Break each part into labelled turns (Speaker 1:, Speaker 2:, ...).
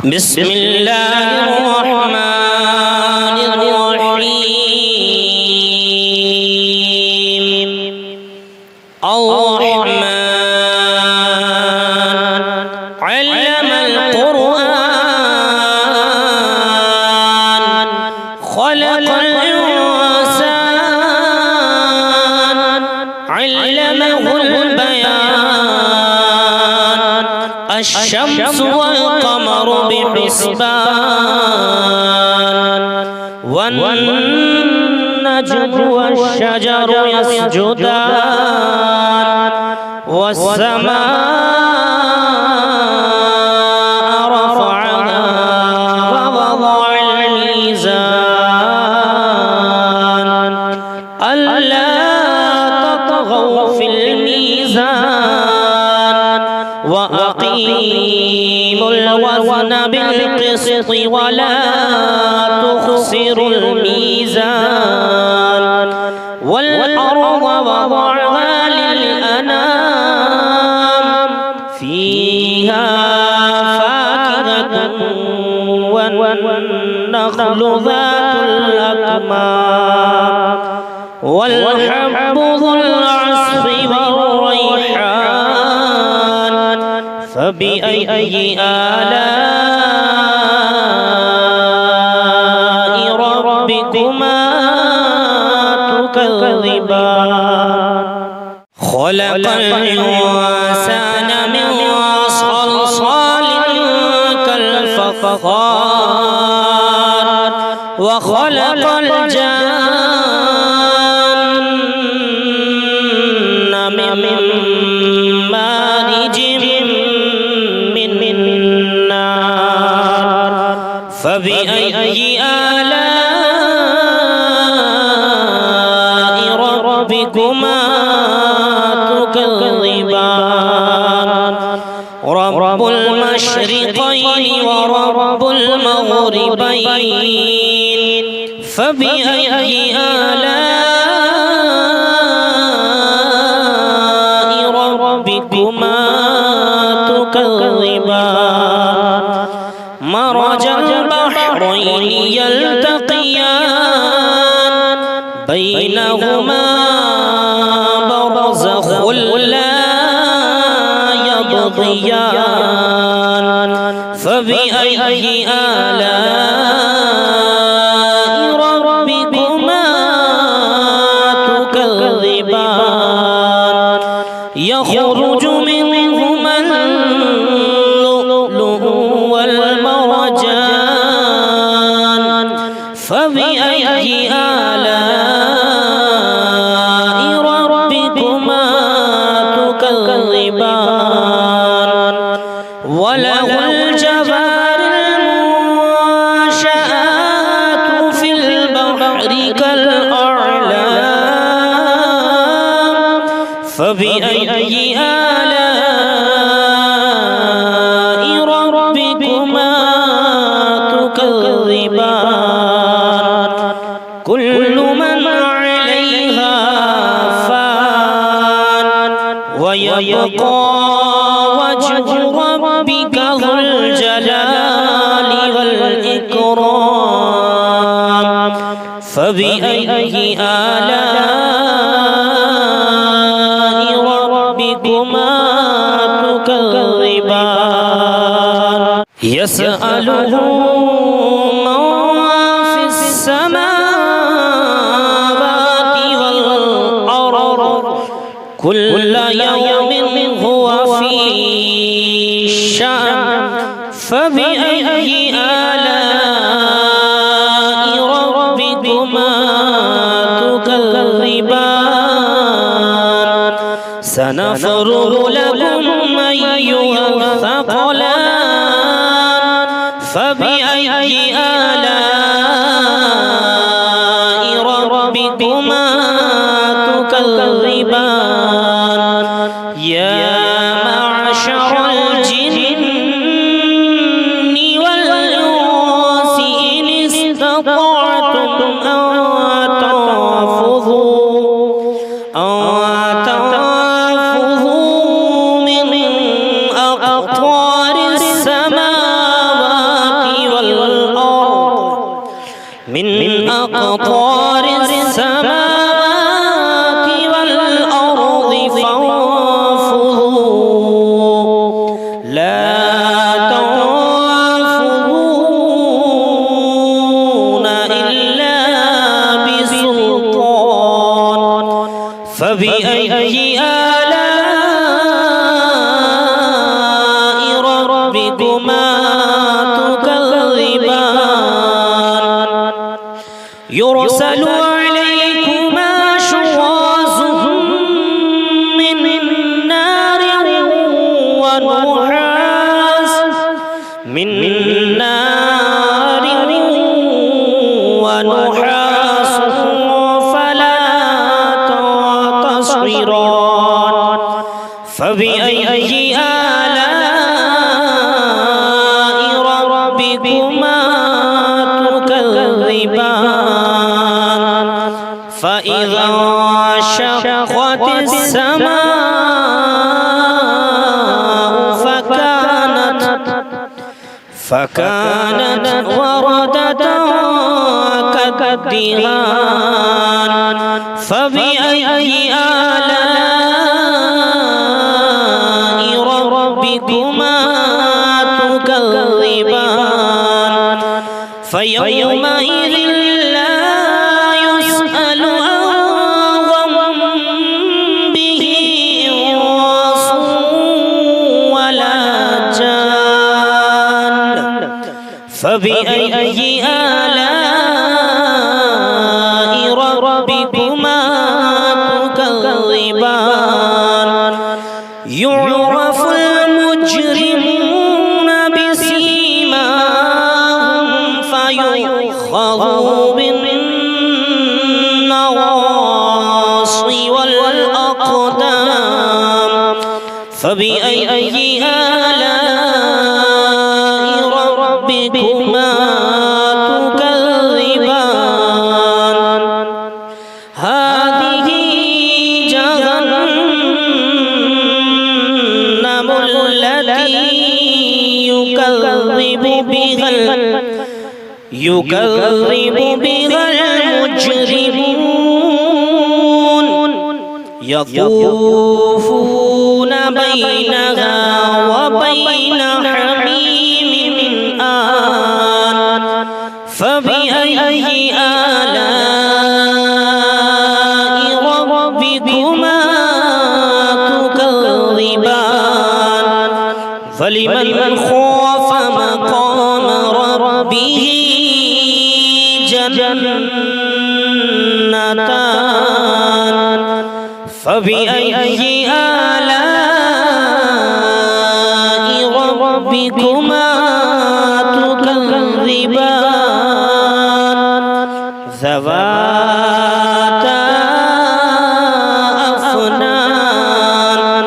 Speaker 1: بسم الله الرحمن الرحيم الرحمن علم القرآن خلق الإنسان علمه البيان الشمس والقمر بحسبان والنجم والشجر يسجدان والسماء رفعها ووضع الميزان ألا تطغوا في الميزان وأقيموا الوزن بالقسط ولا تخسروا الميزان والأرض وضعها للأنام فيها فاكهة والنخل ذات الأكمام والحب ذو العصف والريحان فبأي آلاء ربكما تكذبان خلق الإنسان من صلصال كالفخار وخلق الجن من مارج من نار فبأي آلاء ربكما تكذبان رب المشرقين ورب المغربين فبأي آلاء ربكما تكذبان مرج البحرين يلتقيان بينهما برزخ لا يبغيان فبأي آلاء ربكما تكذبان يخرج منهما اللؤلؤ والمرجان فبأي آلاء ربكما تكذبان وله الجوار المنشآت في البحر كالأعلام فبأي آلاء ربكما تكذبان كل من عليها فان ويبقى وجه ربك ذو الجلال والإكرام فبأي آلاء ربكما تكذبان يسأله من في السماوات والأرض كل يوم هو في شأن فبأي آلاء ربكما تكذبان سنفرغ لكم أيها الثقلان فبأي آلاء ربكما تكذبان يا معشر الجن والإنس إن استطعتم أن تنفذوا من أقطار السماوات أقطار السماوات والأرض فانفذوا لا تنفذون إلا بسلطان فبأي آلاء ربكما تكذبان يرسل عليكما شواظ من نار ونحاس فلا تنتصران فبأي آلاء ربكما تكذبان فإذا انشقت السماء فكانت وردة كالدهان فبأي آلاء ربكما تكذبان فيومئذ لا يسأل عن ذنبه إنس ولا جان فبأي آلاء ربكما تكذبان يعرف المجرمون بسيماهم فيؤخذ بالنواصي والأقدام فبأي آلاء ربكما تكذبان هذه جهنم التي يكذب بها المجرمون يطوفون بينها وبين حميم آن فبأي آلاء ربكما تكذبان فلمن خاف مقام ربه جنتان فبأي آلاء ربكما تكذبان ذواتا أفنان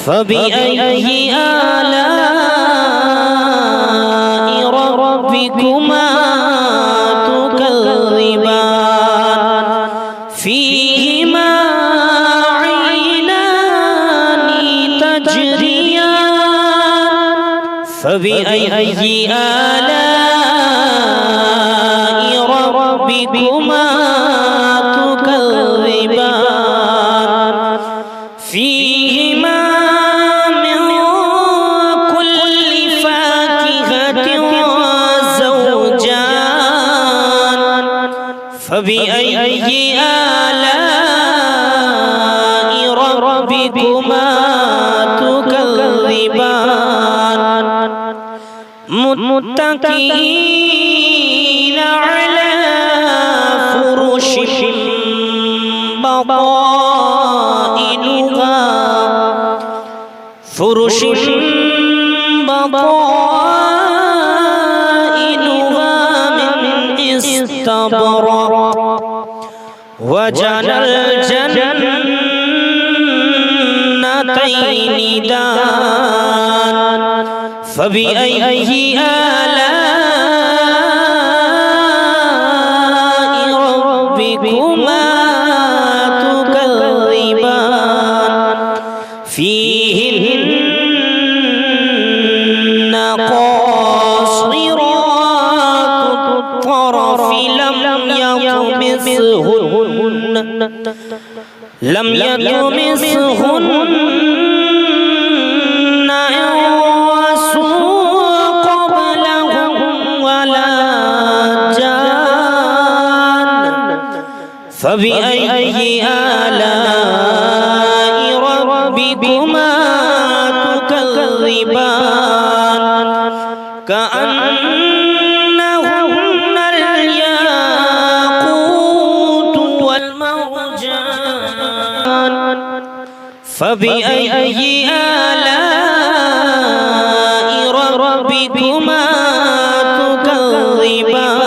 Speaker 1: فبأي آلاء ربكما تكذبان فيهما عينان تجريان فبأي آلاء ربكما تكذبان فيهما من كل فاكهة زوجان فبأي آلاء ربكما تكذبان متكئين على فرش بطائنها من استبرق وجنى الجنتين دان فبأي آلاء ربكما تكذبان فيهن قاصرات الطرف لم يطمثهن يطمثهن لم يطمثهن إنس قبلهم ولا جان فبأي آلاء ربكما تكذبان كأنهن الياقوت والمرجان فبأي آلاء ربكما تكذبان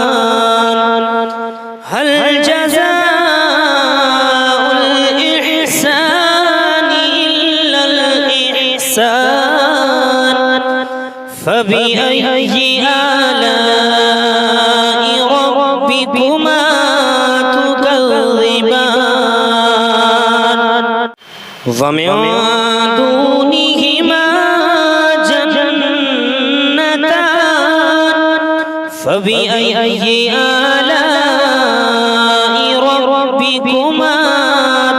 Speaker 1: هل جزاء الإحسان إلا الإحسان فبأي آلاء ربكما تكذبان ومن دونهما جنتان فبأي آلاء ربكما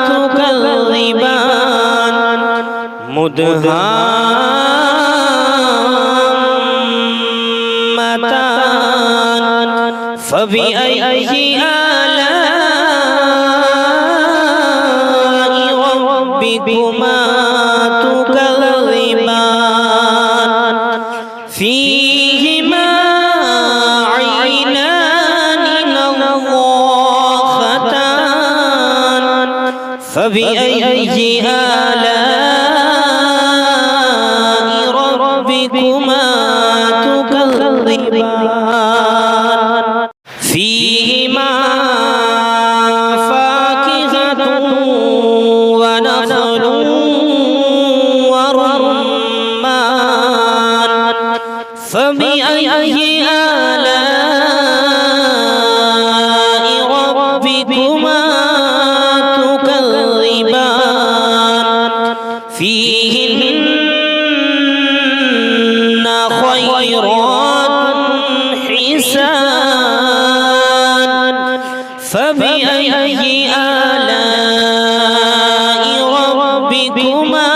Speaker 1: تكذبان مدهامتان فبأي آلاء ربكما تكذبان فيهما عينان نضاختان فبأي آلاء ربكما تكذبان فيهما فاكهة ونخل ورمان فبأي آلاء ربكما تكذبان فيهن خيرات حسان فبأي آلاء ربكما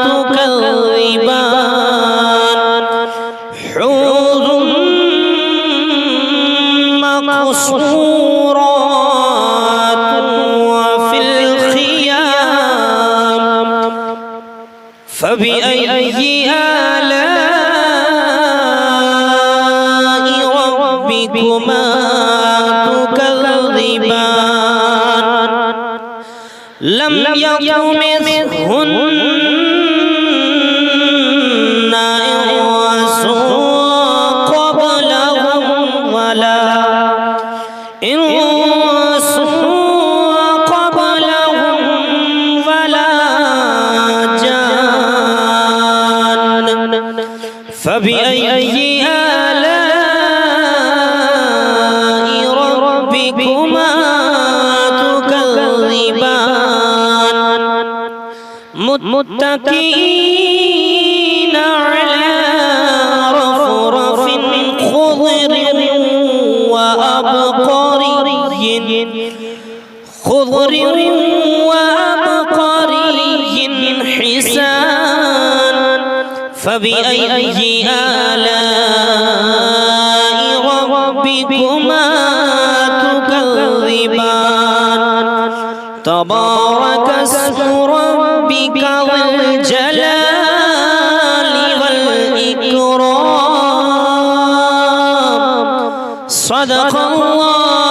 Speaker 1: تكذبان حور مقصورات وفي الخيام فبأي آلاء ربكما تكذبان لم يطمثهن إنس قبلهم ولا جان فبأي آلاء ربكما تكذبان متكئين على رفرف خضر وأبقري حسان فبأي آلاء ربكما تكذبان تبارك اسم ربك ذي الجلال والإكرام صدق الله